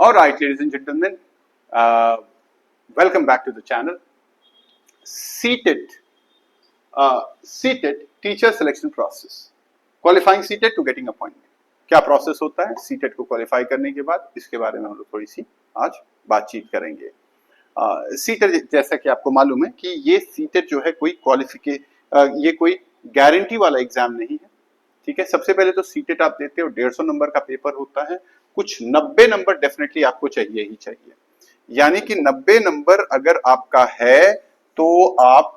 All right, ladies and gentlemen, welcome back to the channel. CTET Teacher Selection Process. Qualifying CTET to getting appointment. क्या process होता है CTET को qualify करने के बाद, इसके बारे में हम लोग थोड़ी सी आज बातचीत करेंगे। CTET जैसा कि आपको मालूम है कि ये CTET जो है कोई ये कोई गारंटी वाला एग्जाम नहीं है, ठीक है। सबसे पहले तो CTET आप देते हो 150 नंबर का पेपर होता है, कुछ 90 नंबर डेफिनेटली आपको चाहिए ही चाहिए, यानी कि 90 नंबर अगर आपका है तो आप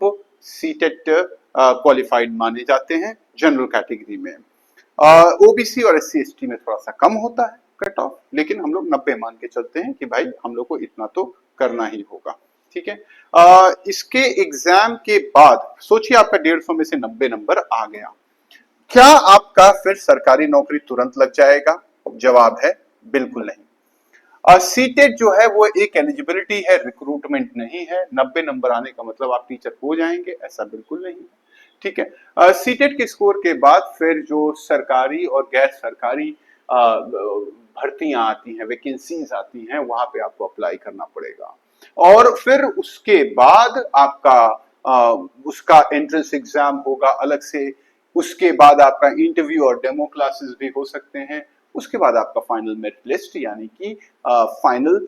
CTET क्वालिफाइड माने जाते हैं जनरल कैटेगरी में। ओबीसी और SC ST में थोड़ा सा कम होता है कट ऑफ, लेकिन हम लोग 90 मान के चलते हैं कि भाई हम लोग को इतना तो करना ही होगा, ठीक है। इसके एग्जाम के बाद सोचिए आपका 150 में से 90 नंबर आ गया, क्या आपका फिर सरकारी नौकरी तुरंत लग जाएगा? जवाब है बिल्कुल नहीं। CTET जो है वो एक एलिजिबिलिटी है, रिक्रूटमेंट नहीं है। 90 नंबर आने का मतलब आप टीचर हो जाएंगे, ऐसा बिल्कुल नहीं है, ठीक है। CTET के स्कोर के बाद फिर जो सरकारी और गैर सरकारी भर्तियां आती हैं, वैकेंसीज आती हैं, वहां पे आपको अप्लाई करना पड़ेगा और फिर उसके बाद आपका उसका एंट्रेंस एग्जाम होगा अलग से, उसके बाद आपका इंटरव्यू और डेमो क्लासेस भी हो सकते हैं, उसके बाद आपका फाइनल मेरिट लिस्ट यानी कि फाइनल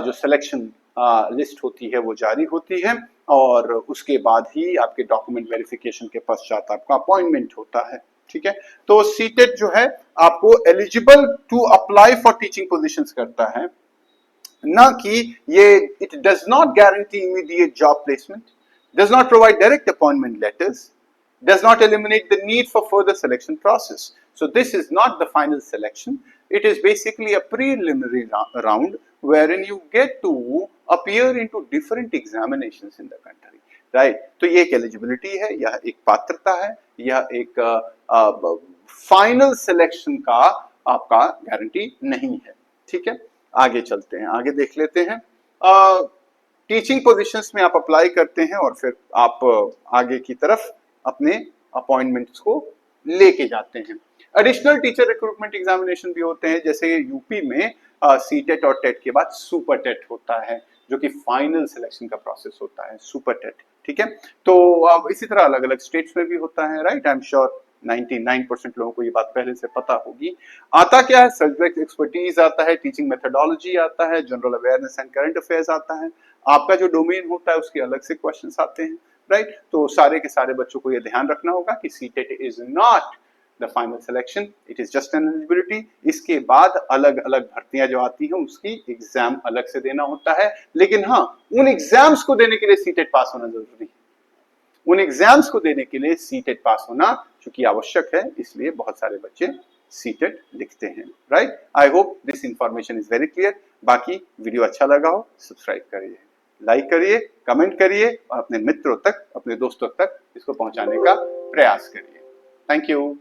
जो सिलेक्शन लिस्ट होती है वो जारी होती है और उसके बाद ही आपके डॉक्यूमेंट वेरिफिकेशन के पश्चात आपका अपॉइंटमेंट होता है, ठीक है। तो CTET जो है आपको eligible to apply for teaching positions करता है, ना कि ये it does not guarantee immediate job placement, does not provide direct appointment letters, does not eliminate the need for further selection process. So this is not the final selection. It is basically a preliminary round wherein you get to appear into different examinations in the country, right? तो ये एक eligibility है, यह एक पात्रता है, यह एक final selection का आपका गारंटी नहीं है, ठीक है। आगे चलते हैं, आगे देख लेते हैं। टीचिंग पोजीशंस में आप अप्लाई करते हैं और फिर आप आगे की तरफ अपने अपॉइंटमेंट्स को लेके जाते हैं। एडिशनल टीचर रिक्रूटमेंट एग्जामिनेशन भी होते हैं, जैसे यूपी में CTET और टेट के बाद सुपर टेट होता है, जो कि फाइनल सिलेक्शन का प्रोसेस होता है, सुपर टेट, ठीक है। तो इसी तरह अलग अलग स्टेट्स में भी होता है, राइट। आई एम श्योर 99% लोगों को ये बात पहले से पता होगी। आता क्या है? सब्जेक्ट एक्सपर्टीज आता है, टीचिंग मेथोडोलॉजी आता है, general awareness and current affairs आता है, आपका जो डोमेन होता है उसके अलग से क्वेश्चंस आते हैं, राइट। तो सारे के सारे बच्चों को ये ध्यान रखना होगा कि CTET is not the final selection, it is just an eligibility. इसके बाद अलग अलग भर्तियां जो आती हैं उसकी एग्जाम अलग से देना होता है, लेकिन हाँ, उन एग्जाम्स को देने के लिए CTET पास होना जरूरी है। उन एग्जाम्स को देने के लिए CTET पास होना चूंकि आवश्यक है, इसलिए बहुत सारे बच्चे CTET लिखते हैं, right. I hope this information is very clear. बाकी वीडियो अच्छा लगा हो सब्सक्राइब करिए, लाइक करिए, कमेंट करिए और अपने मित्रों तक, अपने दोस्तों तक इसको पहुंचाने का प्रयास करिए। Thank you.